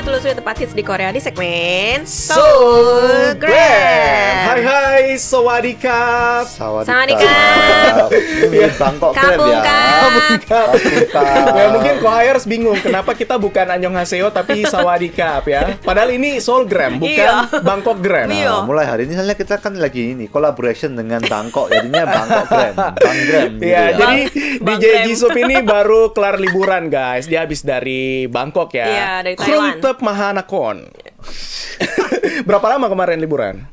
telusuri tempat hits di Korea di segmen Soul Grab. Hai, sawadika. Sawadika. Ini Bangkok Grab ya. Ya mungkin Kohayers bingung kenapa kita bukan Annyeonghaseyo tapi sawadika ya. Padahal ini Soul Gram, bukan Bangkok Gram. Iya. Mulai hari ini soalnya kita kan lagi ini collaboration dengan Bangkok, jadinya Bangkok Gram, Bang Gram. Iya, gitu ya. jadi Bang DJ Gram. Jisup ini baru kelar liburan guys. Dia habis dari Bangkok ya. Iya, dari Taiwan. Krungtep Mahanakon. Berapa lama kemarin liburan?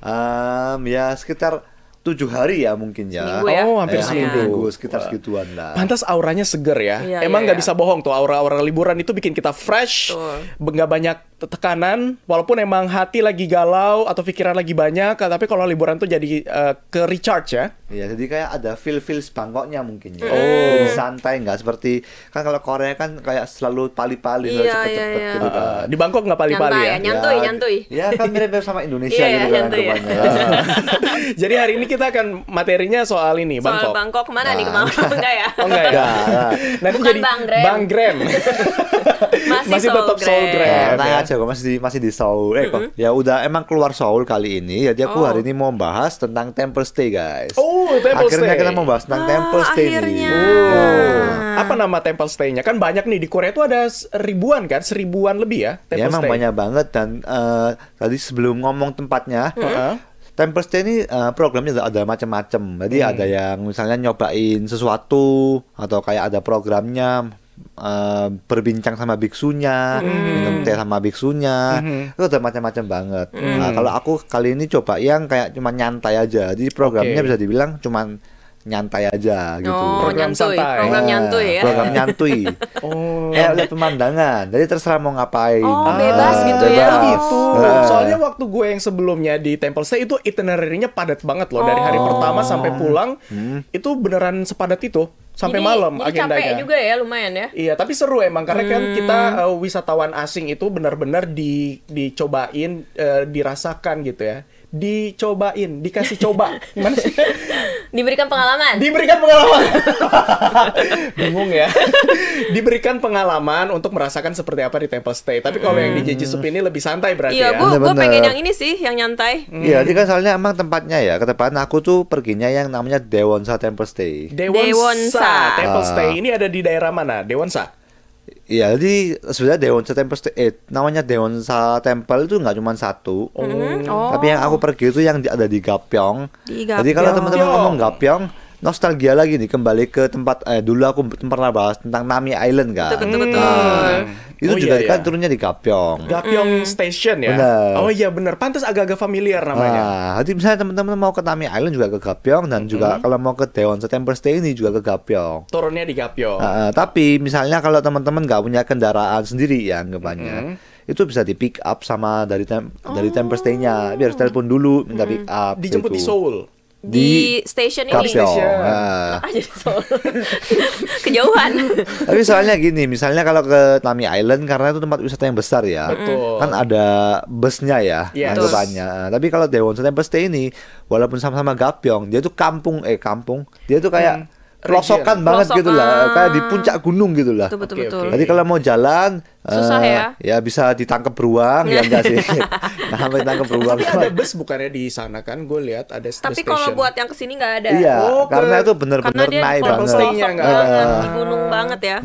Ya sekitar 7 hari ya mungkin ya. Seminggu ya. Oh, hampir Hampir seminggu. seminggu, sekitar segituan lah. Pantas auranya seger ya. Iya, Emang iya, nggak iya. bisa bohong tuh, aura-aura liburan itu bikin kita fresh, Betul. nggak banyak tekanan. Walaupun emang hati lagi galau atau pikiran lagi banyak, tapi kalau liburan tuh jadi ke recharge ya. Iya, jadi kayak ada feel Bangkoknya mungkin ya. Oh. Lebih santai, nggak seperti kan kalau Korea kan kayak selalu pali-pali, selalu Iya, cepet-cepet iya, iya. gitu kan. Di Bangkok nggak pali-pali ya. Nyantuy, nyantuy. Ya kan mirip sama Indonesia Iya, gitu kan nyantuy ya. anggapannya. Jadi hari ini kita akan materinya soal ini, Soal Bangkok. Bangkok kemana nih kemana? Enggak ya? Oh enggak ya? Enggak. Nanti Bukan jadi Bang Gram. Bang Gram. Masih tetap Soul Gram. Tenang ya. aja kok masih di Seoul. Kok ya udah emang keluar Seoul kali ini. Jadi aku hari ini mau bahas tentang Temple Stay, guys. Oh, Temple Akhirnya Stay. kita mau bahas tentang Temple Stay akhirnya. nih. Oh. Apa nama Temple Stay-nya? Kan banyak nih di Korea tuh ada ribuan kan, 1000-an lebih ya Temple Ya emang Stay. banyak banget dan tadi sebelum ngomong tempatnya, Heeh. Temple Stay ini programnya ada macam-macam. Jadi ada yang misalnya nyobain sesuatu atau kayak ada programnya berbincang sama biksunya, minum teh sama biksunya, itu ada macam-macam banget. Nah, kalau aku kali ini coba yang kayak cuma nyantai aja. Jadi programnya Oke. bisa dibilang cuman nyantai aja gitu. Oh, Program nyantuy. santai. Program Nah, nyantuy ya. Program nyantuy. Oh. Lihat pemandangan. Jadi terserah mau ngapain. Oh, bebas gitu ya. Oh gitu. Nah. Soalnya waktu gue yang sebelumnya di Temple Stay itu itinerary-nya padat banget loh. Dari hari pertama sampai pulang itu beneran sepadat itu sampai malam jadi capek agendanya. juga ya, lumayan ya. Iya, tapi seru emang karena kan kita wisatawan asing itu benar-benar dicobain, dirasakan gitu ya. Dicobain, dikasih coba. Gimana sih? Diberikan pengalaman. Diberikan pengalaman. Bingung ya. Diberikan pengalaman untuk merasakan seperti apa di Temple Stay. Tapi kalau yang di Jeju Sup ini lebih santai berarti Iya, ya. gue Bener-bener. pengen yang ini sih, yang nyantai. Iya, jadi kan soalnya emang tempatnya ya, ke depan aku tuh perginya yang namanya Daewonsa Temple Stay. Daewonsa Temple Ah. Stay ini ada di daerah mana? Daewonsa. Iya, jadi sebenarnya Daewonsa Temple Stay, namanya Daewonsa Temple itu nggak cuma satu. Oh. Tapi yang aku pergi itu yang ada di Gapyeong. Di Jadi kalau Gapyeong. teman-teman ngomong Gapyeong, nostalgia lagi nih kembali ke tempat dulu aku pernah bahas tentang Nami Island kan. Betul. Itu Oh, juga iya, kan iya. turunnya di Gapyeong. Gapyeong Station ya. Benar. Oh iya benar. Pantas agak-agak familiar namanya. Nah, jadi misalnya teman-teman mau ke Nami Island juga ke Gapyeong dan juga kalau mau ke Daewonsa Temple Stay ini juga ke Gapyeong. Turunnya di Gapyeong. Tapi misalnya kalau teman-teman nggak punya kendaraan sendiri ya anggapannya, itu bisa di pick up sama dari Temple Stay-nya. Biar harus telepon dulu minta pick up. Dijemput di gitu. Seoul. Di station ini. Gapyeong. Station. Nah. Ah, jadi Seoul. Kejauhan. Tapi soalnya gini, misalnya kalau ke Nami Island karena itu tempat wisata yang besar ya, Betul. kan ada busnya ya, Yes. anggapannya. Tapi kalau Daewonsa Temple Stay ini, walaupun sama-sama Gapyeong, dia tuh kampung, dia tuh kayak pelosokan region. banget gitu lah, Pelosokan. kayak di puncak gunung gitu lah. Betul, betul, Oke, betul. oke. Jadi kalau mau jalan Susah ya? bisa ditangkap beruang ya enggak sih? Nah, sampai tangkap beruang. Tapi ada bus bukannya di sana kan? Gue lihat ada Tapi station. kalau buat yang kesini nggak ada. Iya, Oh, karena itu Karena bener-bener dia naik kalau banget. Stay-nya pelosok nggak banget, ada. di gunung banget ya.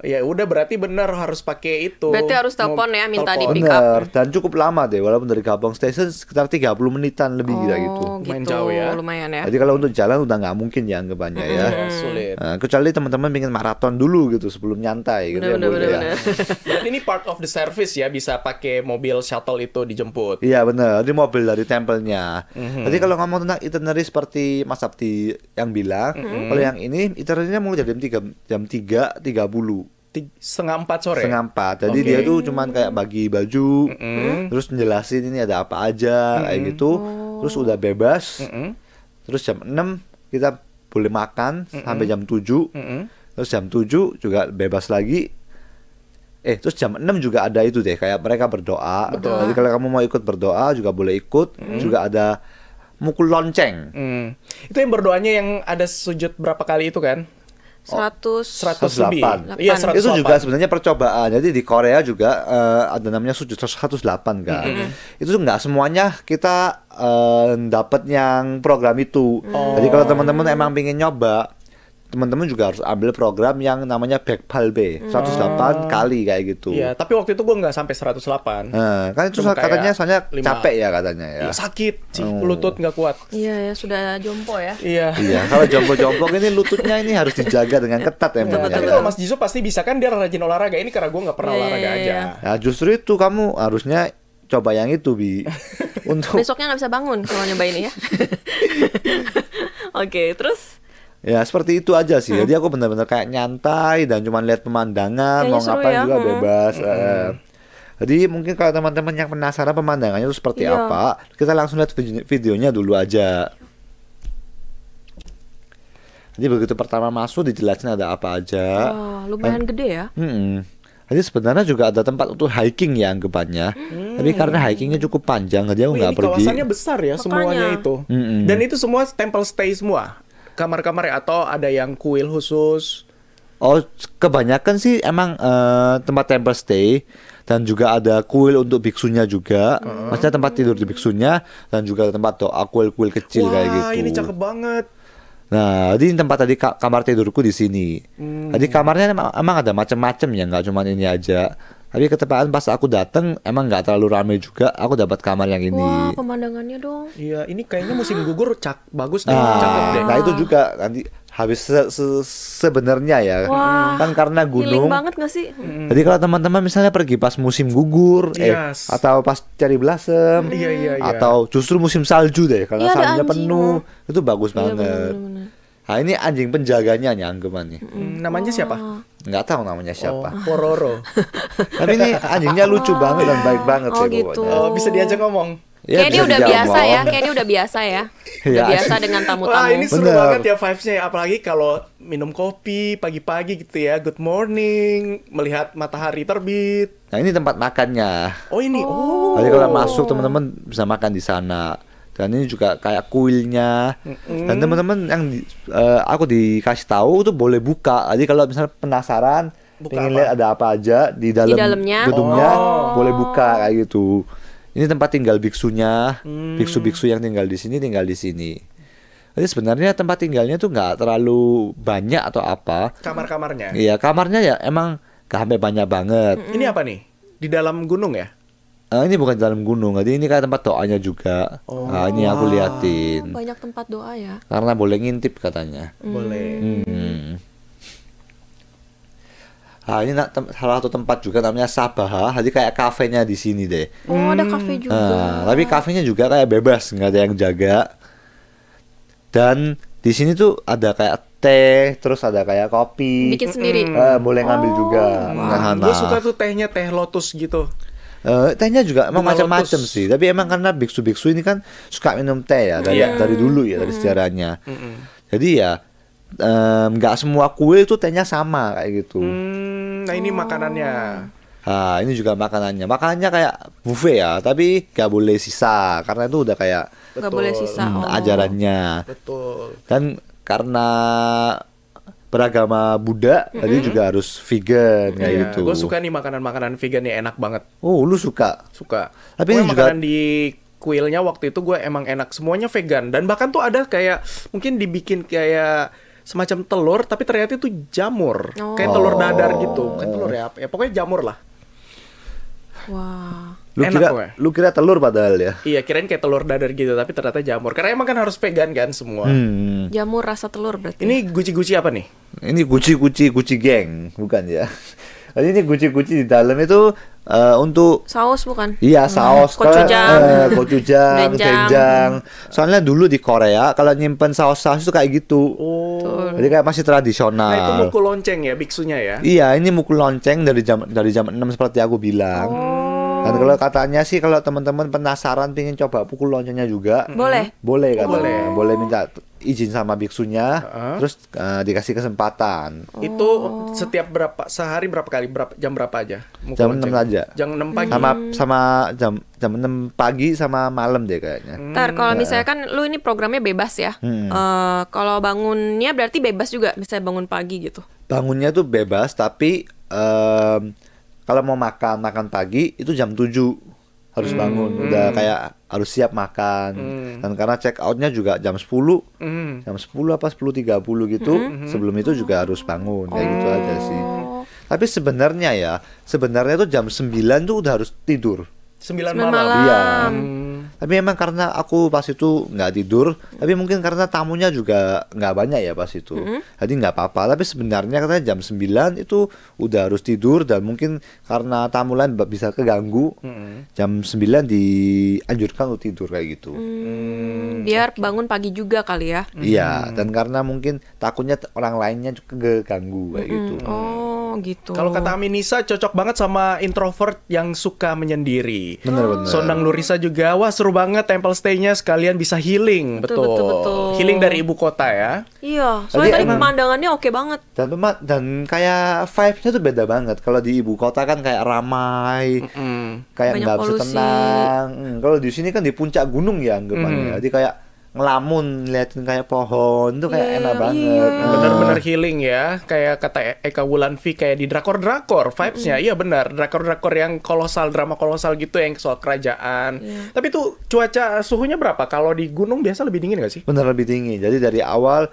Ya udah berarti bener harus pakai itu. Berarti harus telepon ya, minta di Telepon. pick up. Bener, dan cukup lama deh, walaupun dari Gapyeong Station sekitar 30 menitan lebih gila gitu. Oh, Lumayan gitu. jauh ya. Lumayan ya. Jadi kalau untuk jalan udah nggak mungkin ya anggapannya ya. Ya, sulit. Nah, kecuali teman-teman pengen maraton dulu gitu sebelum nyantai gitu Bener, ya boleh ya. bener. Berarti ini part of the service ya, bisa pakai mobil shuttle itu dijemput. Iya bener, di mobil dari tempelnya. Jadi kalau ngomong tentang itinerary seperti Mas Abdi yang bilang, kalau yang ini itinerary-nya mulai dari jam 3.30. 3:30 sore. Setengah 4. Jadi Oke. dia tuh cuman kayak bagi baju, terus njelasin ini ada apa aja kayak gitu. Terus udah bebas. Terus jam 6 kita boleh makan sampai jam 7. Terus jam 7 juga bebas lagi. Terus jam 6 juga ada itu deh, kayak mereka berdoa. Betul. Jadi kalau kamu mau ikut berdoa juga boleh ikut. Juga ada mukul lonceng. Itu yang berdoanya yang ada sujud berapa kali itu kan? 100 lebih. 108. Iya, 108. Itu juga sebenarnya percobaan. Jadi di Korea juga ada namanya 108 kan. Itu nggak semuanya kita dapat yang program itu. Jadi kalau teman-teman emang pengen nyoba, teman-teman juga harus ambil program yang namanya Baekpalbe 108 kali kayak gitu. Iya, tapi waktu itu gue nggak sampai 108. Kan itu Cuma katanya kayak soalnya 5. capek ya katanya ya. Iya, sakit sih, lutut nggak kuat. Iya ya, sudah jompo ya. Iya. Iya, kalau jongkok-jongkok ini lututnya ini harus dijaga dengan ketat emang. Tapi ya. kalau Mas Jisoo pasti bisa kan, dia rajin olahraga. Ini karena gue nggak pernah Iya, olahraga iya, aja. iya. Nah, justru itu kamu harusnya coba yang itu, Bi. Untuk Besoknya nggak bisa bangun kalau nyoba ini ya. Oke, terus ya seperti itu aja sih. Jadi aku benar-benar kayak nyantai dan cuma lihat pemandangan, Kayaknya mau seru ngapain ya. juga bebas. Jadi mungkin kalau teman-teman yang penasaran pemandangannya itu seperti Iya. apa, kita langsung lihat videonya dulu aja. Jadi begitu pertama masuk dijelasin ada apa aja. wah, lumayan gede ya. Jadi sebenarnya juga ada tempat untuk hiking ya anggapannya. Tapi karena hikingnya cukup panjang, jadi aku Oh, nggak ini pergi. kawasannya besar ya semuanya Makanya. itu. Dan itu semua temple stay semua. Kamar-kamar atau ada yang kuil khusus. Oh, kebanyakan sih emang tempat temple stay dan juga ada kuil untuk biksunya juga. Maksudnya tempat tidur di biksunya dan juga ada tempat doa kuil-kuil kecil kayak gitu. Wah, ini cakep banget. Nah, jadi tempat tadi kamar tidurku di sini. Jadi kamarnya emang ada macam-macam ya, nggak cuma ini aja. Tapi ketepaan pas aku dateng emang nggak terlalu ramai juga. Aku dapat kamar yang ini. Wah, pemandangannya dong. Iya, ini kayaknya musim gugur bagus deh, cakep deh. Nah itu juga nanti habis sebenarnya ya. Wah, Kan karena healing gunung. banget gak sih? Jadi kalau teman-teman misalnya pergi pas musim gugur, Yes. atau pas cherry blossom, Iya. atau justru musim salju deh, karena Iya, ada saljunya anjing, penuh, itu bagus Iya, banget. bener-bener. Nah ini anjing penjaganya nih anggapannya. Namanya siapa? Nggak tahu namanya siapa. Pororo. Tapi ini anjingnya lucu banget dan baik banget Oh, deh gitu. pokoknya. Oh, bisa diajak ngomong. Ya, Kayak dia bisa udah dijawab. biasa ya, kayak dia udah biasa ya. Udah Iya. biasa dengan Wah, tamu-tamu. ini seru Bener. banget ya vibes-nya. Apalagi kalau minum kopi pagi-pagi gitu ya. Good morning, melihat matahari terbit. Nah ini tempat makannya. Oh, ini. Oh. Jadi kalau masuk teman-teman bisa makan di sana. Dan ini juga kayak kuilnya. Dan teman-teman yang aku dikasih tahu tuh boleh buka. Jadi kalau misalnya penasaran, Buka pengen apa? lihat ada apa aja di dalamnya? gedungnya, Oh. boleh buka kayak gitu. Ini tempat tinggal biksunya, biksu-biksu yang tinggal di sini tinggal di sini. Jadi sebenarnya tempat tinggalnya tuh nggak terlalu banyak atau apa. Kamar-kamarnya. Iya kamarnya ya emang gak sampai banyak banget. Ini apa nih? Di dalam gunung ya? Ini bukan di dalam gunung, jadi ini kayak tempat doanya juga. Nah, ini aku liatin. Banyak tempat doa ya. Karena boleh ngintip katanya. Boleh. Nah, ini salah satu tempat juga namanya Sabaha. Jadi kayak kafenya di sini deh. Oh, ada kafe juga. Nah, tapi kafenya juga kayak bebas, nggak ada yang jaga. Dan di sini tuh ada kayak teh, terus ada kayak kopi. Bikin sendiri. Boleh ngambil juga. Nah, Gue suka tuh tehnya, teh lotus gitu. tehnya juga emang Bunga macam-macam lotus. sih. Tapi emang karena biksu-biksu ini kan suka minum teh ya dari dulu ya, dari sejarahnya. Jadi ya nggak semua kue itu tehnya sama kayak gitu. Nah, ini makanannya. Nah, ini juga makanannya. Makanannya kayak buffet ya, tapi nggak boleh sisa karena itu udah kayak Nggak boleh sisa. Oh. ajarannya. Betul. Dan karena beragama Buddha, tadi juga harus vegan kayak Iya, gitu. gue suka nih makanan-makanan vegan nih, enak banget. Oh, lu suka? Suka. Tapi Pokoknya ini juga- makanan di kuilnya waktu itu gue emang enak, semuanya vegan. Dan bahkan tuh ada kayak mungkin dibikin kayak semacam telur, tapi ternyata itu jamur, kayak telur dadar gitu. Bukan telur ya, pokoknya jamur lah. Wah. Enak, Lu kira telur padahal ya? Iya, kirain kayak telur dadar gitu, tapi ternyata jamur. Karena emang kan harus vegan kan semua. Jamur rasa telur berarti. Ini guci-guci apa nih? Ini guci geng, bukan ya? Jadi ini guci di dalam itu untuk Saus bukan? iya saus, Gochujang. gochujang, Doenjang. doenjang. Soalnya dulu di Korea kalau nyimpen saus-saus itu kayak gitu. Oh. Jadi kayak masih tradisional. Nah, itu mukul lonceng ya, biksunya ya? Iya, ini mukul lonceng dari jam 6 seperti aku bilang. Oh. Dan Dan kalau katanya sih kalau teman-teman penasaran pengen coba pukul loncengnya juga, Boleh. boleh katanya. Boleh. Boleh minta izin sama biksunya, terus dikasih kesempatan. Itu setiap sehari berapa kali, jam berapa aja? Mukul Jam lonceng? 6 aja. Jam 6 pagi. Sama jam 6 pagi sama malam deh kayaknya. Ntar kalau misalnya kan lu ini programnya bebas ya. Kalau bangunnya berarti bebas juga, misalnya bangun pagi gitu. Bangunnya tuh bebas tapi kalau mau makan pagi itu jam 7 harus bangun, udah kayak harus siap makan. Dan karena check outnya juga jam 10 jam 10 apa 10.30 gitu, sebelum itu juga harus bangun, kayak gitu aja sih. Tapi sebenarnya tuh jam 9 tuh udah harus tidur. 9 malam. malam. Iya. Tapi emang karena aku pas itu nggak tidur, tapi mungkin karena tamunya juga nggak banyak ya pas itu. Jadi nggak apa-apa. Tapi sebenarnya katanya jam 9 itu udah harus tidur, dan mungkin karena tamu lain bisa keganggu, jam 9 dianjurkan untuk tidur kayak gitu. Biar bangun pagi juga kali ya. Iya, dan karena mungkin takutnya orang lainnya juga keganggu kayak gitu. Oh gitu. Kalau kata Aminisa cocok banget sama introvert yang suka menyendiri. Bener-bener. Sondang Nurisa juga, wah seru banget temple stay-nya, sekalian bisa healing. Betul. Healing dari ibu kota ya. Iya, soalnya tadi emang- pemandangannya oke banget. Dan kayak vibes-nya tuh beda banget. Kalau di ibu kota kan kayak ramai, kayak Banyak nggak bisa polusi. tenang. Kalau di sini kan di puncak gunung ya anggapannya. Jadi kayak ngelamun, liatin kayak pohon tuh kayak Iya, enak banget. iya. Bener-bener healing ya. Kayak kata Eka Wulanvi, kayak di drakor-drakor vibes-nya. Iya benar, drakor-drakor yang kolosal, drama kolosal gitu yang soal kerajaan. Tapi tuh cuaca suhunya berapa? Kalau di gunung biasa lebih dingin gak sih? Bener lebih tinggi. Jadi dari awal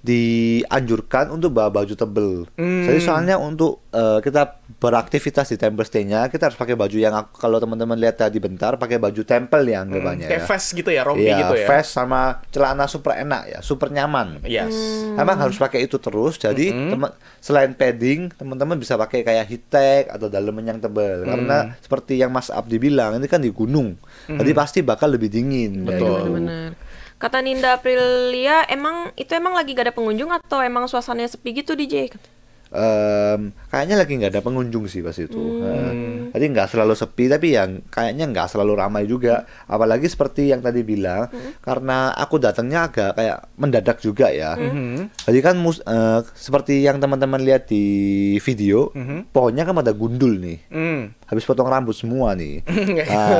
dianjurkan untuk bawa baju tebel. Jadi soalnya untuk kita beraktivitas di temple stay-nya, kita harus pakai baju yang kalau teman-teman lihat tadi bentar, pakai baju temple ya anggapannya Kayak ya. vest gitu ya, rompi Iya, gitu ya. vest sama celana super enak ya, super nyaman. Yes. Emang harus pakai itu terus. Jadi selain padding, teman-teman bisa pakai kayak heat tech atau daleman yang tebal. Karena seperti yang Mas Abdi bilang, ini kan di gunung. Jadi pasti bakal lebih dingin. kayak Betul. gitu. Benar-benar. Kata Ninda Aprilia, emang lagi gak ada pengunjung atau emang suasananya sepi gitu DJ? Kayaknya lagi nggak ada pengunjung sih pas itu. Jadi nggak selalu sepi, tapi yang kayaknya nggak selalu ramai juga. Apalagi seperti yang tadi bilang, karena aku datangnya agak kayak mendadak juga ya. Jadi kan seperti yang teman-teman lihat di video, pohonnya kan pada gundul nih. Habis potong rambut semua nih.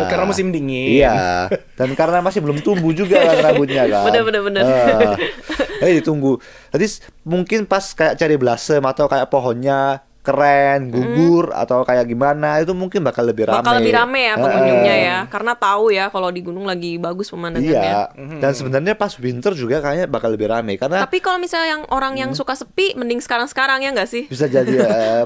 Karena musim dingin. Iya. Dan karena masih belum tumbuh juga kan rambutnya kan. Bener. Jadi ditunggu. Jadi mungkin pas kayak cari blasem atau kayak pohonnya keren, gugur atau kayak gimana, itu mungkin bakal lebih rame. Bakal lebih rame ya pengunjungnya ya, karena tahu ya kalau di gunung lagi bagus pemandangannya. Iya. Dan sebenarnya pas winter juga kayaknya bakal lebih rame karena Tapi kalau misalnya yang orang yang suka sepi, mending sekarang ya nggak sih? bisa jadi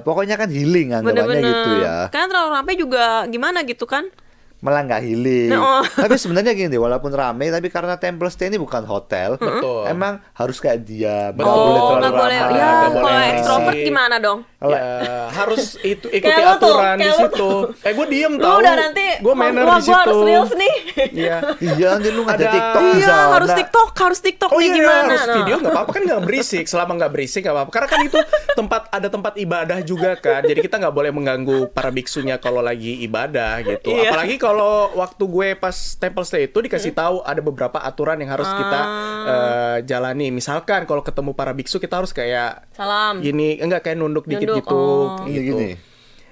pokoknya kan healing anggapannya gitu ya. Karena terlalu ramai juga gimana gitu kan? Malah nggak healing. Oh. Tapi sebenarnya gini deh, walaupun rame, tapi karena temple stay ini bukan hotel, Betul. emang harus kayak dia, nggak Betul. boleh terlalu nggak boleh. ramai. Ya, nggak boleh kalau berisik. ekstrovert gimana dong? Ya, harus ikuti Kayak lo tuh, aturan di kayak lo situ. Gue diem Lu tau. udah nanti, Gue manner wah, di gua harus situ. reels nih. Iya. Iya, nanti lu ngajak Ada- TikTok di Iya, sana. harus TikTok Oh nih iya, gimana? harus Nah. video nggak apa-apa kan, nggak berisik. Selama nggak berisik nggak apa-apa. Karena kan itu ada tempat ibadah juga kan. Jadi kita nggak boleh mengganggu para biksunya kalau lagi ibadah gitu. Iya. Apalagi kalau waktu gue pas temple stay itu dikasih tahu ada beberapa aturan yang harus kita jalani. Misalkan kalau ketemu para biksu kita harus kayak Salam. gini, enggak kayak nunduk dikit Nunduk, gitu. oh. Iya gini.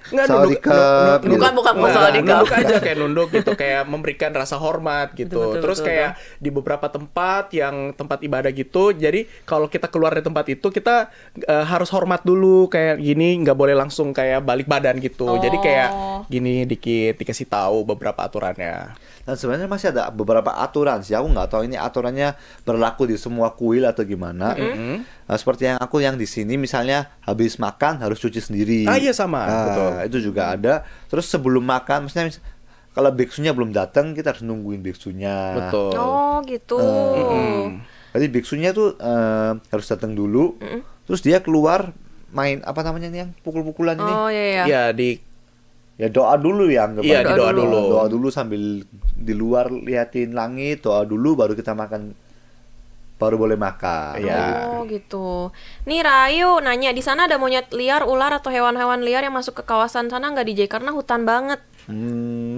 Enggak Sawadikap, nunduk. Bukan Nggak, sawadikap. nunduk aja kayak nunduk gitu, kayak memberikan rasa hormat gitu. Betul, Terus betul, kayak di beberapa tempat yang tempat ibadah gitu, jadi kalau kita keluar dari tempat itu kita harus hormat dulu kayak gini, nggak boleh langsung kayak balik badan gitu. Jadi kayak gini dikit dikasih tahu beberapa aturannya. Dan sebenarnya masih ada beberapa aturan sih. Aku nggak tahu ini aturannya berlaku di semua kuil atau gimana. Seperti yang di sini misalnya habis makan harus cuci sendiri. Ah iya sama, betul. Itu juga ada. Terus sebelum makan, maksudnya kalau biksunya belum datang, kita harus nungguin biksunya. Betul. Oh gitu. Jadi biksunya tuh harus datang dulu. Terus dia keluar main apa namanya nih yang pukul-pukulan ini? Oh iya. Ya di Ya doa dulu ya Iya, doa dulu. Doa dulu sambil di luar liatin langit, doa dulu baru kita makan. Baru boleh makan. Iya. Oh gitu. Nih Rayu nanya, di sana ada monyet liar, ular atau hewan-hewan liar yang masuk ke kawasan sana nggak DJ? Karena hutan banget.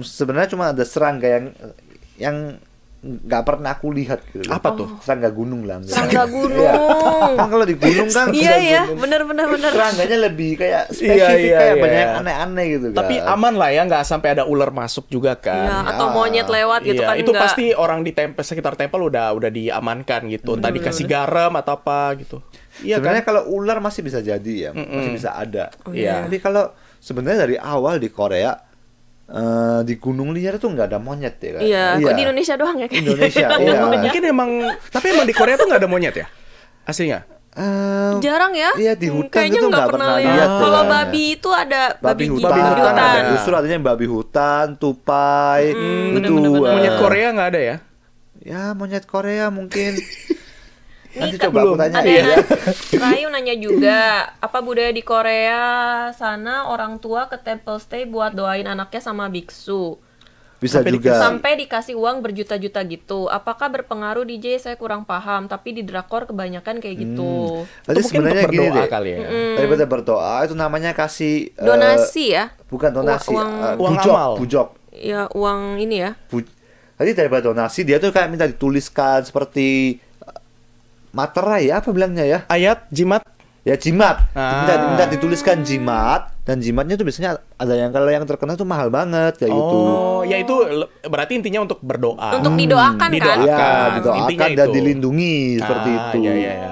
Sebenarnya cuma ada serangga yang nggak pernah aku lihat gitu. Apa tuh? Serangga gunung lah. Serangga gunung. Iya. Kan kalau di gunung kan Iya, bener. serangganya lebih kayak spesifik, kayak banyak yang aneh-aneh gitu kan. Tapi aman lah ya, nggak sampai ada ular masuk juga Iya, kan. atau monyet lewat gitu Iya, kan itu enggak. pasti orang di sekitar tempel udah diamankan gitu. Tadi kasih garam atau apa gitu. Iya sebenarnya kan? kalau ular masih bisa jadi ya, masih bisa ada. iya. Tapi kalau sebenarnya dari awal di Korea di gunung liar itu nggak ada monyet ya kan? Iya, kok di Indonesia doang ya kayaknya? Indonesia, Oh, iya. mungkin tapi emang di Korea tuh nggak ada monyet ya? Aslinya? Jarang ya? Iya, di hutan Kayaknya itu nggak nggak pernah pernah lihat. lihat ya. Kalau babi itu ada Babi gila, hutan, babi hutan. ada. Justru adanya babi hutan, tupai, itu bener-bener. Monyet Korea nggak ada ya? ya monyet Korea mungkin. Nanti Kan coba aku tanya ada ya. Rayu nanya juga, apa budaya di Korea sana orang tua ke temple stay buat doain anaknya sama biksu? Bisa Sampai juga. Sampai dikasih uang berjuta-juta gitu. Apakah berpengaruh DJ? Saya kurang paham, tapi di drakor kebanyakan kayak gitu. Tadi Itu mungkin sebenarnya untuk gini berdoa deh. kali ya. Daripada berdoa itu namanya kasih Donasi ya? bukan donasi, Uang bujok, amal. bujok. Ya uang ini ya. Tadi daripada donasi dia tuh kayak minta dituliskan seperti materai apa bilangnya ya? Ayat, jimat. Ya jimat. Minta Ah. dituliskan jimat, dan jimatnya tuh biasanya ada yang kalau yang terkenal tuh mahal banget kayak gitu. Oh, ya itu berarti intinya untuk berdoa. Untuk didoakan kan? Didoakan. Ya, Intinya didoakan dan itu. dilindungi seperti itu. Iya, iya, iya.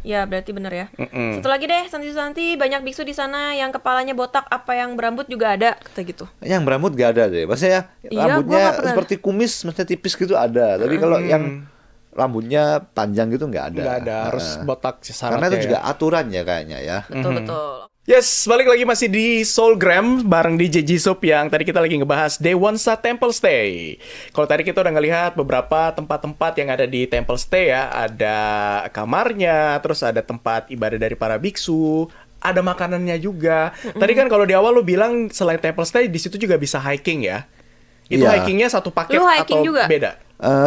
Ya berarti bener ya. Satu lagi deh, Santi banyak biksu di sana yang kepalanya botak, apa yang berambut juga ada, kata gitu. Yang berambut gak ada deh. Maksudnya Iya, gua rambutnya nggak pernah. seperti kumis, maksudnya tipis gitu ada. Tapi kalau yang rambutnya panjang gitu nggak ada. Nggak ada, harus botak syaratnya. Karena itu juga ya. aturan ya kayaknya ya. Betul. Yes, balik lagi masih di Soulgram bareng DJ Jisoo yang tadi kita lagi ngebahas Daewonsa Temple Stay. Kalau tadi kita udah ngelihat beberapa tempat-tempat yang ada di Temple Stay ya, ada kamarnya, terus ada tempat ibadah dari para biksu, ada makanannya juga. Tadi kan kalau di awal lu bilang selain Temple Stay di situ juga bisa hiking ya. Itu Iya. hikingnya satu paket Lu hiking atau juga? beda?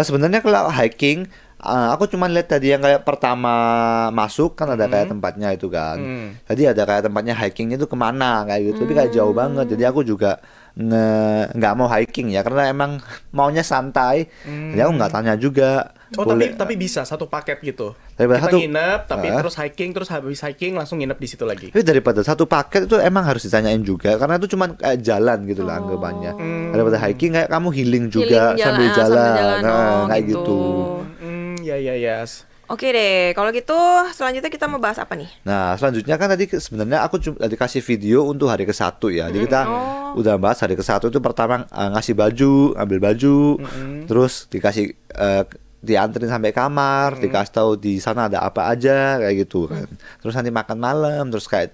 Sebenarnya kalau hiking, aku cuma lihat tadi yang kayak pertama masuk kan ada kayak tempatnya itu kan. Jadi ada kayak tempatnya hikingnya itu kemana kayak gitu. Tapi kayak jauh banget. Jadi aku juga nggak mau hiking ya karena emang maunya santai. Jadi aku nggak tanya juga. Oh, Boleh- tapi bisa satu paket gitu. Daripada Kita satu- nginep, tapi terus hiking, terus habis hiking langsung nginep di situ lagi. Tapi daripada satu paket itu emang harus ditanyain juga karena itu cuma kayak jalan gitu lah anggapannya. Daripada hiking kayak kamu healing juga Healing sambil sambil jalan. jalan. Nah, Oh, kayak gitu. Ya. Oke deh, kalau gitu selanjutnya kita mau bahas apa nih? Nah, selanjutnya kan tadi sebenarnya aku cuma dikasih video untuk hari ke-1 ya. Jadi kita udah bahas hari ke-1 itu pertama ngasih baju, ambil baju, terus dikasih dianterin sampai kamar, dikasih tahu di sana ada apa aja kayak gitu kan. Terus nanti makan malam, terus kayak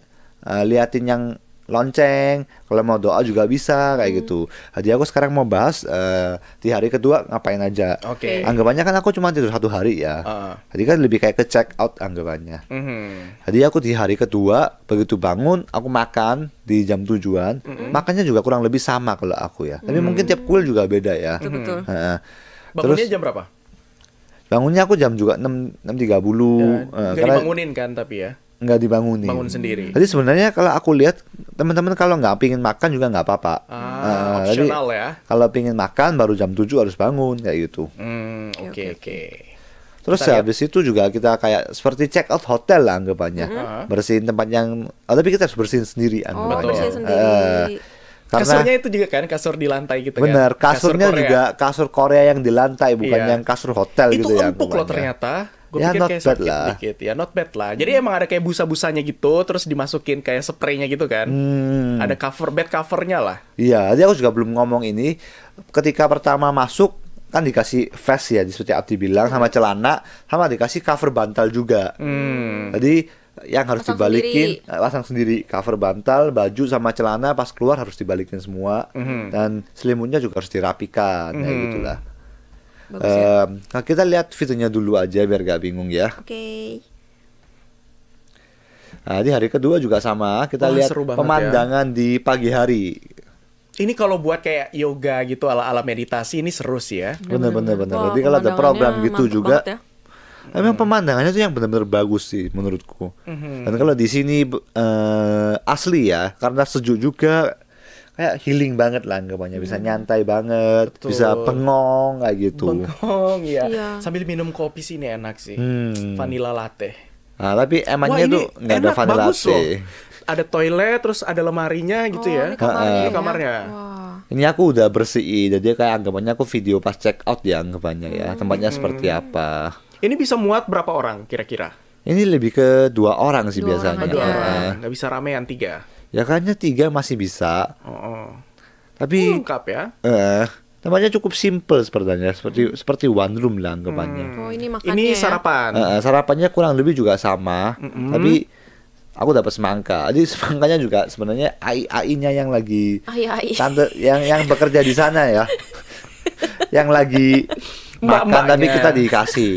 liatin yang lonceng, kalau mau doa juga bisa kayak gitu. Jadi aku sekarang mau bahas di hari kedua ngapain aja. Oke. Anggapannya kan aku cuma tidur 1 hari ya. Jadi kan lebih kayak ke check out anggapannya. Jadi aku di hari kedua begitu bangun aku makan di jam tujuan, makannya juga kurang lebih sama kalau aku ya. Tapi mungkin tiap kuil juga beda ya. Betul. Heeh. Bangunnya jam berapa? Bangunnya aku jam juga 6.30 Nggak karena dibangunin kan tapi ya? nggak dibangunin. Bangun sendiri. Jadi sebenarnya kalau aku lihat teman-teman kalau nggak pingin makan juga nggak apa-apa. Jadi Opsional ya? kalau pingin makan baru jam 7 harus bangun kayak gitu. Oke. Terus Kita habis itu juga kita kayak seperti check out hotel lah anggapannya. Bersihin tempat yang tapi kita harus bersihin sendiri Oh, anggapannya. bersih sendiri. Karena Kasurnya itu juga kan kasur di lantai gitu benar, kan? kasurnya Kasur Korea. juga kasur Korea yang di lantai bukan Iya. yang kasur hotel Itu gitu ya. empuk loh anggapannya. ternyata. Gue Ya, pikir not kayak bad sakit lah. dikit ya, not bad lah. Jadi emang ada kayak busa-busanya gitu, terus dimasukin kayak spraynya gitu kan. Ada bed covernya lah. Iya, jadi aku juga belum ngomong ini. Ketika pertama masuk kan dikasih vest ya, seperti Abdi bilang, sama celana, sama dikasih cover bantal juga. Jadi yang harus Pasang dibalikin, pasang sendiri cover bantal, baju sama celana pas keluar harus dibalikin semua, dan selimutnya juga harus dirapikan, kayak gitulah. Bagus ya. Nah, kita lihat videonya dulu aja biar gak bingung ya. Oke. Nah, di hari kedua juga sama, kita Wah, lihat seru banget pemandangan di pagi hari. Ini kalau buat kayak yoga gitu ala-ala meditasi ini seru sih ya. Bener-bener. Wah, Jadi kalau ada program pemandangannya gitu mantep juga. banget ya. Emang pemandangannya tuh yang benar-benar bagus sih menurutku. Dan kalau di sini asli ya, karena sejuk juga, kayak healing banget lah anggapannya, bisa nyantai banget, Betul. bisa bengong kayak gitu. Bengong ya. Iya. Sambil minum kopi sih ini enak sih. Vanilla latte. Nah, tapi Wah, emangnya ini tuh nggak ada enak, vanilla bagus latte. loh. Ada toilet, terus ada lemarinya gitu ya. Ini kamarnya. Ini ya? kamarnya. Wah. Ini aku udah bersihin, jadi kayak anggapannya aku video pas check out ya anggapannya ya, tempatnya seperti apa. Ini bisa muat berapa orang kira-kira? Ini lebih ke 2 orang sih 2 orang biasanya. aja. Dua Iya. orang. Nggak bisa ramean 3. Ya kayaknya 3 masih bisa, Oh. tapi Lengkap ya. tempatnya cukup simple sepertinya, seperti one room lah anggapannya. Oh, ini makannya Ini ya. sarapan. Sarapannya kurang lebih juga sama, tapi aku dapat semangka. Jadi semangkanya juga sebenarnya AI-nya yang lagi Ai. tante yang bekerja di sana ya, yang lagi makan Mbak-mbaknya. tapi kita dikasih.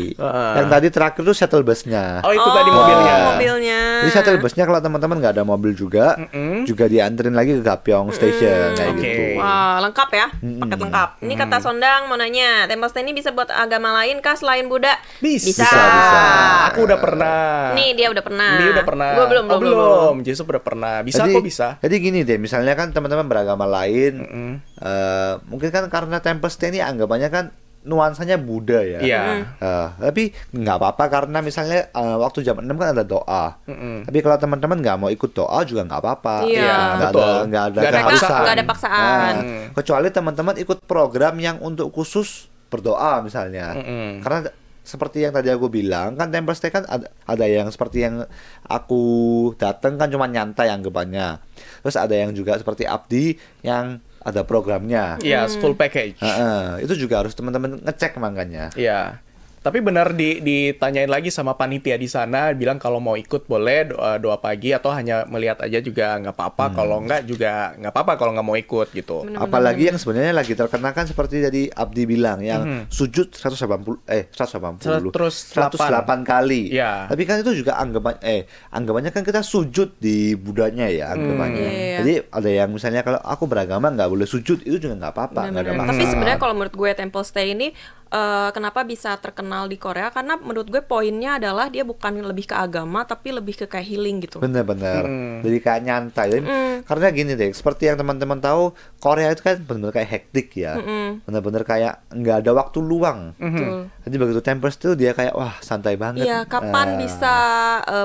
Yang tadi terakhir tuh shuttle busnya. Oh, itu tadi mobilnya. Mobilnya. Jadi shuttle busnya kalau teman-teman nggak ada mobil juga, juga dianterin lagi ke Gapyeong Station kayak Oke. gitu. Wah, lengkap ya, paket lengkap. Ini kata Sondang mau nanya, Temple Stay ini bisa buat agama lain kah selain Buddha? Bisa. Bisa. Aku udah pernah. Nih dia udah pernah. Dia udah pernah. Gua belum, Oh, belum. belum. Jessup udah pernah. Bisa kok bisa. Jadi gini deh, misalnya kan teman-teman beragama lain, mungkin kan karena Temple Stay ini anggapannya kan nuansanya Buddha ya. Iya. Tapi nggak apa-apa karena misalnya waktu jam 6 kan ada doa. Tapi kalau teman-teman nggak mau ikut doa juga nggak apa-apa. Iya. Nggak Betul. ada Nggak ada Mereka keharusan. nggak ada paksaan. Kecuali teman-teman ikut program yang untuk khusus berdoa misalnya. Karena seperti yang tadi aku bilang kan Temple Stay kan ada yang seperti yang aku datang kan cuma nyantai anggapannya. Terus ada yang juga seperti Abdi yang ada programnya. Iya, full package. Itu juga harus teman-teman ngecek makanya. Iya. Tapi benar ditanyain lagi sama panitia di sana, bilang kalau mau ikut boleh doa pagi atau hanya melihat aja juga nggak apa-apa. Kalau nggak juga nggak apa-apa kalau nggak mau ikut gitu. Apalagi yang sebenarnya lagi terkenal kan seperti tadi Abdi bilang yang sujud 180 Terus 108 kali. Iya. Tapi kan itu juga anggapannya kan kita sujud di budanya ya anggapannya. Iya. Jadi ada yang misalnya kalau aku beragama nggak boleh sujud itu juga nggak apa-apa, nggak ada Bener-bener. masalah. Tapi sebenarnya kalau menurut gue Temple Stay ini kenapa bisa terkenal di Korea? Karena menurut gue poinnya adalah dia bukan lebih ke agama tapi lebih ke kayak healing gitu. Bener-bener jadi kayak nyantai. Jadi, karena gini deh, seperti yang teman-teman tahu, Korea itu kan bener-bener kayak hektik ya, bener-bener kayak nggak ada waktu luang. Jadi begitu Temple Stay dia kayak wah santai banget. Iya, kapan bisa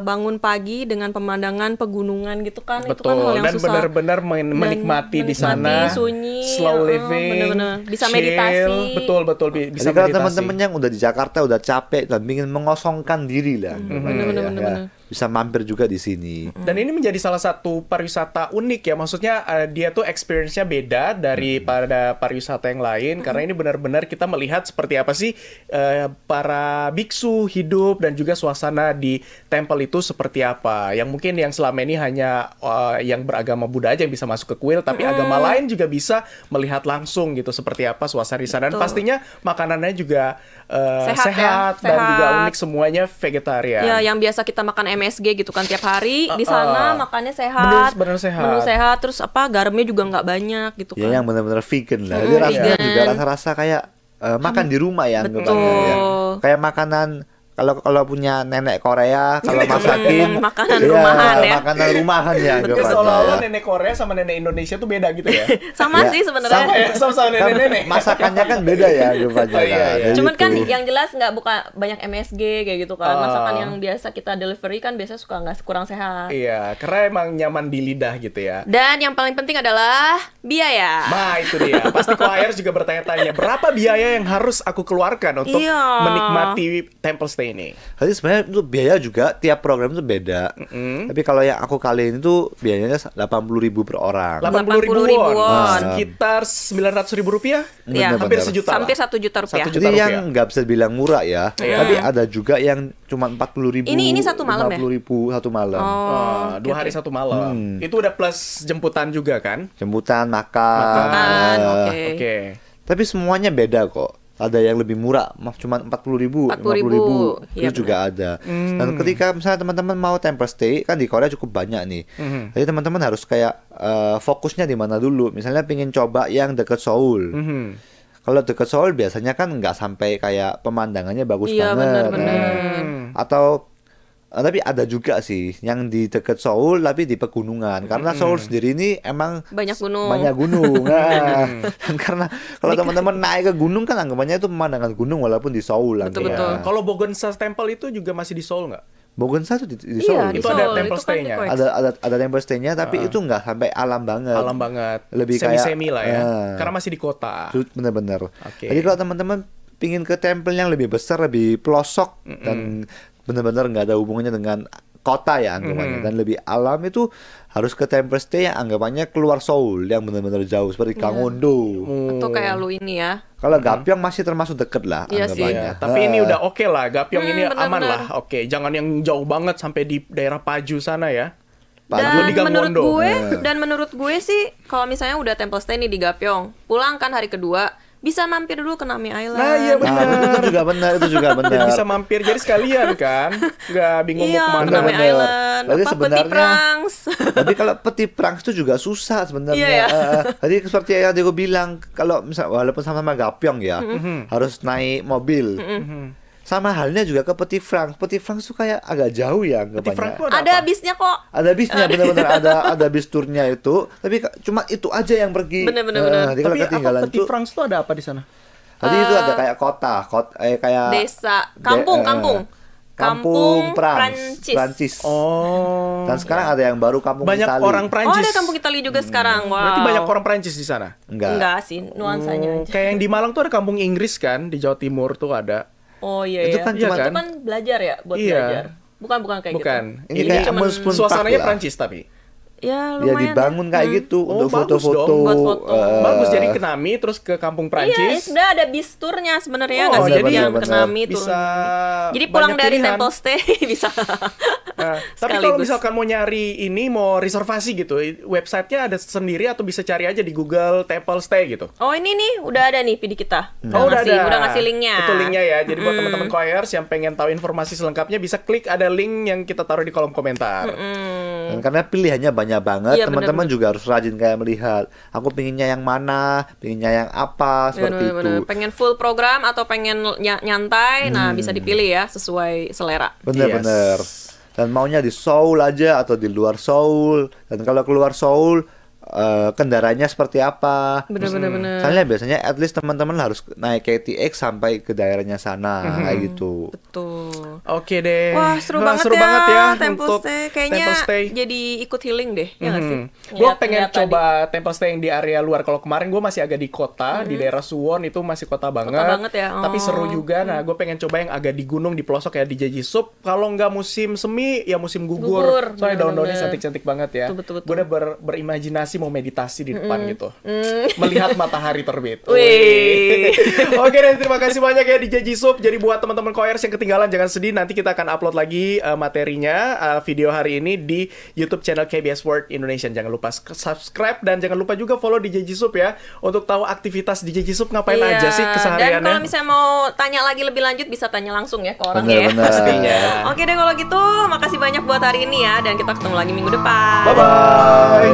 bangun pagi dengan pemandangan pegunungan gitu kan? Itu kan hal Betul. yang Dan susah. benar-benar Dan menikmati di sana. sunyi, Slow living. bener-bener. Bisa chill. meditasi. Betul. Bisa Jadi kalau meditasi. teman-teman yang udah di Jakarta udah capek dan ingin mengosongkan diri lah, bener. bisa mampir juga di sini. Dan ini menjadi salah satu pariwisata unik ya, maksudnya dia tuh experience-nya beda daripada pariwisata yang lain, karena ini benar-benar kita melihat seperti apa sih para biksu hidup dan juga suasana di temple itu seperti apa. Yang mungkin yang selama ini hanya yang beragama Buddha aja yang bisa masuk ke kuil, tapi agama lain juga bisa melihat langsung gitu seperti apa suasana di sana. Dan pastinya makanannya juga sehat dan juga unik, semuanya vegetarian. Ya, yang biasa kita makan MSG gitu kan tiap hari, di sana makannya sehat. Bener sehat. Menu sehat, terus garamnya juga nggak banyak gitu kan. Ya yang benar-benar vegan lah. Jadi rasanya juga rasa-rasa kayak makan di rumah ya anggapannya ya. Kayak makanan kalau punya nenek Korea kalau masakin Makanan iya, rumahan ya. Makanan rumahan ya Betul, anggapannya seolah-olah ya. nenek Korea sama nenek Indonesia tuh beda gitu ya. Sama Ya, sih sebenarnya. Sama-sama Kan nenek-nenek. masakannya kan beda ya anggapannya. Oh, iya, kan. iya. Jadi Cuman kan itu. yang jelas nggak buka banyak MSG kayak gitu kan. Masakan yang biasa kita delivery kan biasa suka nggak kurang sehat. Iya, karena emang nyaman di lidah gitu ya. Dan yang paling penting adalah biaya. Nah, itu dia. Pasti Koayers juga bertanya-tanya, berapa biaya yang harus aku keluarkan untuk Iya. menikmati temple stay ini? Jadi sebenarnya itu biaya juga tiap program itu beda. Tapi kalau yang aku kali ini tuh biayanya 80.000 per orang. 80.000 80.000 won. won. Sekitar 900.000 rupiah. Iya. Hampir Bener-bener. sejuta lah. Hampir 1 juta rupiah. 1 juta. Jadi rupiah. yang nggak bisa bilang murah ya. Iya. Tapi ada juga yang cuma 40.000. Ini satu malam ya? 50.000 satu malam. Oh, 2 hari 1 malam. Itu udah plus jemputan juga kan? Jemputan, makan. Makan, oke. Oke. Tapi semuanya beda kok. Ada yang lebih murah, cuma 40.000, 40.000. 50.000 Iya, itu juga ada. Dan ketika misalnya teman-teman mau temple stay, kan di Korea cukup banyak nih. Jadi teman-teman harus kayak fokusnya di mana dulu. Misalnya pengen coba yang dekat Seoul. Kalau dekat Seoul biasanya kan nggak sampai kayak pemandangannya bagus Iya, banget. benar-benar. Atau Tapi ada juga sih yang di dekat Seoul tapi di pegunungan. Karena Seoul sendiri ini emang Banyak gunung. Banyak gunung. Nah, dan karena kalau teman-teman naik ke gunung kan anggapannya itu pemandangan gunung walaupun di Seoul. Betul. Iya. Kalau Bogonsa Temple itu juga masih di Seoul nggak? Bogonsa itu di Iya, Seoul. di Itu ada Seoul. temple Itu kan stay-nya. di Ada temple stay-nya tapi itu nggak sampai alam banget. Alam banget. Lebih kayak semi-semi lah ya. Karena masih di kota. Bener-bener. Oke. Jadi kalau teman-teman pingin ke temple yang lebih besar, lebih pelosok dan bener-bener nggak ada hubungannya dengan kota ya anggapannya dan lebih alam, itu harus ke temple stay yang anggapannya keluar Seoul, yang benar-benar jauh seperti Gangwon-do. Atau kayak lu ini ya. Kalau Gapyeong masih termasuk deket lah Iya sih. anggapannya. Iya, tapi ini udah oke lah. Gapyeong ini bener-bener. aman lah. Oke, jangan yang jauh banget sampai di daerah Paju sana ya. Dan di Gangwon-do. menurut gue sih kalau misalnya udah temple stay nih di Gapyeong, pulang kan hari kedua, bisa mampir dulu ke Nami Island. Nah, iya benar. Itu juga benar, itu juga benar. Jadi bisa mampir jadi sekalian kan. Nggak bingung Iya, mau ke kemana. Nami Bener. Island. Berarti Apa sebenarnya- Petit Prangs. Tapi kalau Petit Prangs itu juga susah sebenarnya. Iya, ya. Tadi seperti yang tadi gue bilang, kalau misal walaupun sama-sama Gapyeong ya, harus naik mobil. Sama halnya juga ke Petit Prangs. Petit Prangs tuh kayak agak jauh ya Petit Frank tuh anggapannya. ada Ada apa? bisnya kok. Ada bisnya benar-benar ada bis turnya itu, tapi cuma itu aja yang pergi. Bener. Nanti kalau Tapi apa ketinggalan Petit tuh, Franks tuh ada apa di sana? tadi itu ada kayak kota kayak Desa, kampung. Kampung Prancis. Prancis. Oh. Dan sekarang ada yang baru kampung Banyak Itali. orang Oh, Prancis. ada kampung Itali juga sekarang. Wow. Berarti banyak orang Prancis di sana. Enggak sih, nuansanya aja. Kayak yang di Malang tuh ada kampung Inggris kan, di Jawa Timur tuh ada. Oh iya Itu ya. kan Iya cuma kan? Itu kan belajar ya, buat Iya. belajar. Bukan kayak Bukan. gitu. Ini kayak cuman amusement park Suasananya lah. Prancis tapi. Ya Dia lumayan. dibangun kayak gitu Oh, untuk bagus foto-foto. dong. Buat foto. Bagus, jadi ke Nami terus ke kampung Iya, Prancis. sudah ada bis tournya sebenarnya Oh, nggak sih jadi yang benar-benar ke Nami turun. bisa Jadi pulang banyak dari pilihan. temple stay bisa. Nah, tapi kalau Sekaligus. misalkan mau nyari ini, mau reservasi gitu, websitenya ada sendiri atau bisa cari aja di Google Temple Stay gitu. Oh ini nih udah ada nih PD kita. Oh, udah ada. Udah ngasih linknya. Itu linknya ya. Jadi buat teman-teman choirs yang pengen tahu informasi selengkapnya bisa klik ada link yang kita taruh di kolom komentar. Dan karena pilihannya banyak banget, Iya, teman-teman bener-bener. juga harus rajin kayak melihat. Aku pinginnya yang mana, pinginnya yang apa, seperti Bener-bener. itu. Pengen full program atau pengen nyantai, nah bisa dipilih ya sesuai selera. Bener-bener. Dan maunya di Seoul aja atau di luar Seoul. Dan kalau keluar Seoul, kendaraannya seperti apa. Bener-bener. Soalnya biasanya at least teman-teman harus naik KTX sampai ke daerahnya sana, kayak gitu. Betul. Oke deh. Wah seru banget ya, Temple Stay. Kayaknya Temple Stay. jadi ikut healing deh, ya nggak sih? Gue Ngeliat- pengen ngeliat tadi. coba Temple Stay yang di area luar. Kalau kemarin gue masih agak di kota, di daerah Suwon itu masih kota banget. banget ya? Tapi Oh. seru juga. Nah, gue pengen coba yang agak di gunung, di pelosok kayak di Jejisup. Kalau nggak musim semi, ya musim gugur. Gugur, Soalnya daun-daunnya bener-bener. cantik-cantik banget ya. Betul. Gue udah berimajinasi mau meditasi di depan gitu. Melihat matahari terbit. Wih. Oke deh, terima kasih banyak ya di Jejisup. Jadi buat teman-teman choirs yang ketinggalan jangan sedih, nanti kita akan upload lagi materinya video hari ini di YouTube channel KBS World Indonesia. Jangan lupa subscribe dan jangan lupa juga follow di Jejisup ya untuk tahu aktivitas di Jejisup ngapain Iya. aja sih Dan kesehariannya. kalau misalnya mau tanya lagi lebih lanjut bisa tanya langsung ya ke orangnya. Bener-bener. Pastinya. Oke deh kalau gitu, makasih banyak buat hari ini ya dan kita ketemu lagi minggu depan. Bye bye.